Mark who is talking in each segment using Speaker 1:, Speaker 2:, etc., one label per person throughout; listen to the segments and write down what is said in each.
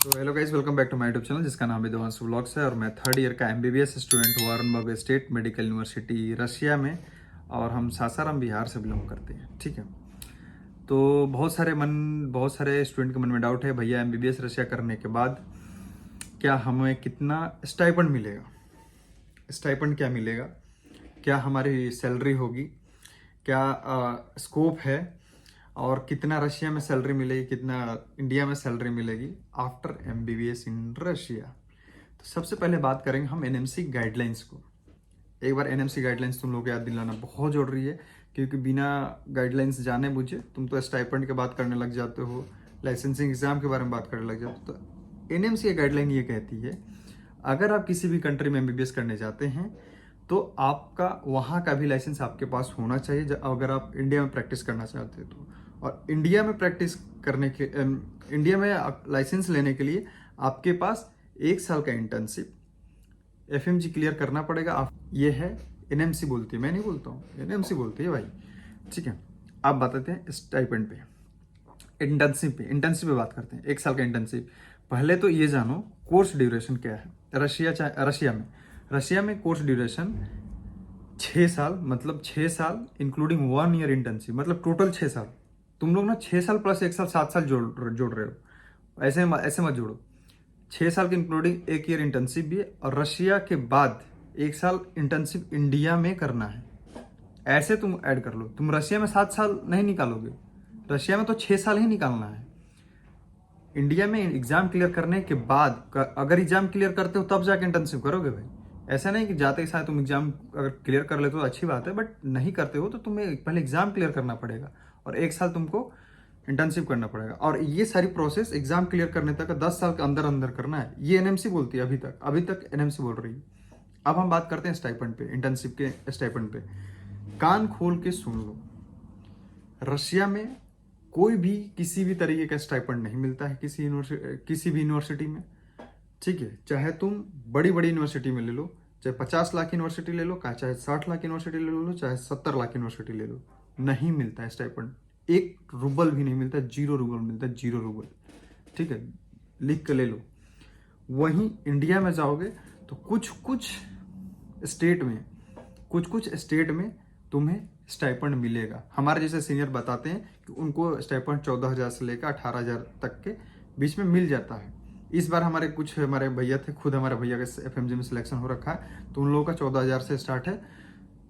Speaker 1: तो hello guys, welcome back to my YouTube channel जिसका नाम है देवांशु व्लॉग्स है। और मैं थर्ड ईयर का एमबीबीएस स्टूडेंट हूँ Orenburg state medical university Russia में। और हम सासाराम बिहार से बिलोंग करते हैं। ठीक है, तो बहुत सारे स्टूडेंट के मन में डाउट है, भैया एमबीबीएस रशिया करने के बाद क्या हमें कितना स्टाइपेंड मिलेगा, स्टाइपेंड क्या मिलेगा, क्या हमारी सैलरी होगी, क्या स्कोप है, और कितना रशिया में सैलरी मिलेगी, कितना इंडिया में सैलरी मिलेगी आफ्टर एमबीबीएस इन रशिया। तो सबसे पहले बात करेंगे हम एनएमसी गाइडलाइंस को। एक बार एनएमसी गाइडलाइंस तुम लोग को याद दिलाना बहुत जरूरी है, क्योंकि बिना गाइडलाइंस जाने बुझे तुम तो स्टाइपेंड की बात करने लग जाते हो, लाइसेंसिंग एग्जाम के बारे में बात करने लग जाते हो। तो एनएमसी गाइडलाइन ये कहती है, अगर आप किसी भी कंट्री में एमबीबीएस करने जाते हैं तो आपका वहाँ का भी लाइसेंस आपके पास होना चाहिए, अगर आप इंडिया में प्रैक्टिस करना चाहते हो तो। और इंडिया में प्रैक्टिस करने के इंडिया में लाइसेंस लेने के लिए आपके पास 1 साल का इंटर्नशिप एफएमजी क्लियर करना पड़ेगा। ये है एनएमसी बोलती है, मैं नहीं बोलता हूँ, एनएमसी बोलती है भाई। ठीक है, आप बताते हैं स्टाइपेंड पे, इंटर्नशिप पे बात करते हैं। 1 साल का इंटर्नशिप। पहले तो ये जानो कोर्स ड्यूरेशन क्या है। रशिया में कोर्स ड्यूरेशन 6 साल, मतलब 6 साल इंक्लूडिंग 1 ईयर इंटर्नशिप, मतलब टोटल 6 साल। तुम लोग ना 6 साल प्लस 1 साल 7 साल जोड़ रहे हो, ऐसे मत जोड़ो। 6 साल की इंक्लूडिंग 1 ईयर इंटर्नशिप भी है, और रशिया के बाद 1 साल इंटर्नशिप इंडिया में करना है। ऐसे तुम ऐड कर लो, तुम रशिया में 7 साल नहीं निकालोगे, रशिया में तो 6 साल ही निकालना है। इंडिया में एग्जाम क्लियर करने के बाद, अगर एग्जाम क्लियर करते हो तब जाके इंटर्नशिप करोगे भाई। ऐसा नहीं कि जाते के साथ तुम एग्जाम अगर क्लियर कर लेते हो तो अच्छी बात है, बट नहीं करते हो तो तुम्हें पहले एग्जाम क्लियर करना पड़ेगा और 1 साल तुमको इंटर्नशिप करना पड़ेगा। और ये सारी प्रोसेस एग्जाम क्लियर करने तक 10 साल के अंदर अंदर करना है। ये एनएमसी बोलती है, अभी तक एनएमसी बोल रही है। अब हम बात करते हैं स्टाइपेंड पे, इंटर्नशिप के स्टाइपेंड पे। कान खोल के सुन लो, रशिया में कोई भी किसी भी तरीके का स्टाइपेंड नहीं मिलता है किसी भी यूनिवर्सिटी में। ठीक है, चाहे तुम बड़ी बड़ी यूनिवर्सिटी में ले लो, चाहे 50 लाख यूनिवर्सिटी ले लो, चाहे 60 लाख यूनिवर्सिटी ले लो, चाहे 70 लाख यूनिवर्सिटी ले लो, नहीं मिलता है स्टाइपेंड। 1 रूबल भी नहीं मिलता, 0 रूबल मिलता है, 0 रूबल। ठीक है, लिख के ले लो। वहीं इंडिया में जाओगे तो कुछ कुछ स्टेट में तुम्हें स्टाइपेंड मिलेगा। हमारे जैसे सीनियर बताते हैं कि उनको स्टाइपेंड 14,000 से लेकर 18,000 तक के बीच में मिल जाता है। इस बार हमारे भैया थे, खुद हमारे भैया का एफएमजी में सिलेक्शन हो रखा है, तो उन लोगों का 14,000 से स्टार्ट है,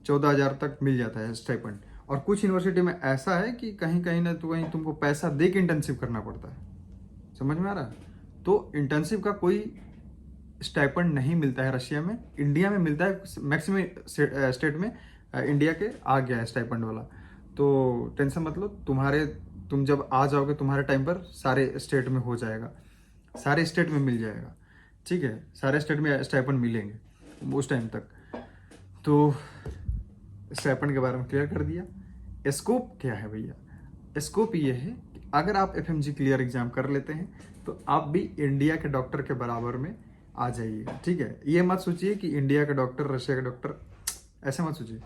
Speaker 1: 14,000 तक मिल जाता है स्टाइपेंड। और कुछ यूनिवर्सिटी में ऐसा है कि कहीं कहीं ना तो कहीं तुमको पैसा दे के इंटर्नशिप करना पड़ता है। समझ में आ रहा है? तो इंटर्नशिप का कोई स्टाइपेंड नहीं मिलता है रशिया में। इंडिया में मिलता है, मैक्सिमम स्टेट में इंडिया के आ गया है स्टाइपेंड वाला। तो टेंशन मत लो, तुम जब आ जाओगे तुम्हारे टाइम पर सारे स्टेट में हो जाएगा, सारे स्टेट में मिल जाएगा। ठीक है, सारे स्टेट में स्टाइपेंड मिलेंगे उस टाइम तक। तो स्टाइपेंड के बारे में क्लियर कर दिया। स्कोप क्या है भैया? स्कोप ये है कि अगर आप एफएमजी क्लियर एग्जाम कर लेते हैं तो आप भी इंडिया के डॉक्टर के बराबर में आ जाइएगा। ठीक है, ये मत सोचिए कि इंडिया का डॉक्टर रशिया का डॉक्टर, ऐसे मत सोचिए।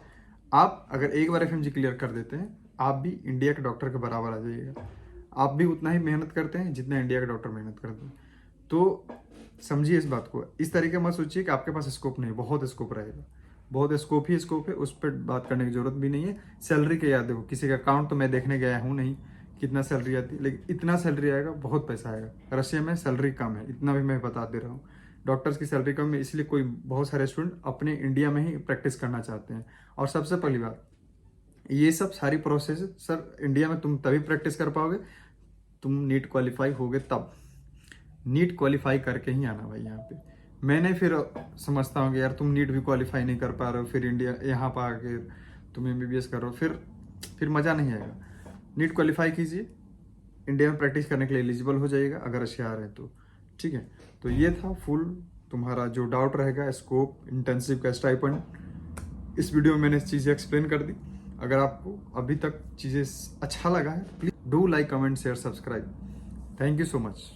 Speaker 1: आप अगर एक बार एफएमजी क्लियर कर देते हैं, आप भी इंडिया के डॉक्टर के बराबर आ जाइएगा। आप भी उतना ही मेहनत करते हैं जितना इंडिया के डॉक्टर मेहनत करते हैं। तो समझिए इस बात को, इस तरीके मत सोचिए कि आपके पास स्कोप नहीं, बहुत स्कोप रहेगा, बहुत स्कोप ही स्कोप है, उस पर बात करने की जरूरत भी नहीं है। सैलरी के याद देखो, किसी का अकाउंट तो मैं देखने गया हूँ नहीं कितना सैलरी आती है, लेकिन इतना सैलरी आएगा, बहुत पैसा आएगा। रशिया में सैलरी कम है, इतना भी मैं बता दे रहा हूँ। डॉक्टर्स की सैलरी कम है, इसलिए बहुत सारे स्टूडेंट अपने इंडिया में ही प्रैक्टिस करना चाहते हैं। और सबसे पहली बात, ये सब सारी प्रोसेस सर इंडिया में तुम तभी प्रैक्टिस कर पाओगे तुम नीट क्वालिफाई होगे तब। नीट क्वालिफाई करके ही आना भाई यहाँ पे। मैंने फिर समझता हूँ कि यार तुम नीट भी क्वालिफाई नहीं कर पा रहे हो, फिर इंडिया यहाँ पर आके तुम एमबीबीएस करो, फिर मज़ा नहीं आएगा। नीट क्वालिफाई कीजिए, इंडिया में प्रैक्टिस करने के लिए एलिजिबल हो जाइएगा अगर रशिया आ रहे हैं तो। ठीक है, तो ये था फुल तुम्हारा जो डाउट रहेगा, स्कोप, इंटर्नशिप का, स्टाइपेंड। इस वीडियो में मैंने चीज़ें एक्सप्लेन कर दी। अगर आपको अभी तक चीज़ें अच्छा लगा है, please do like, comment, share, subscribe. Thank you so much.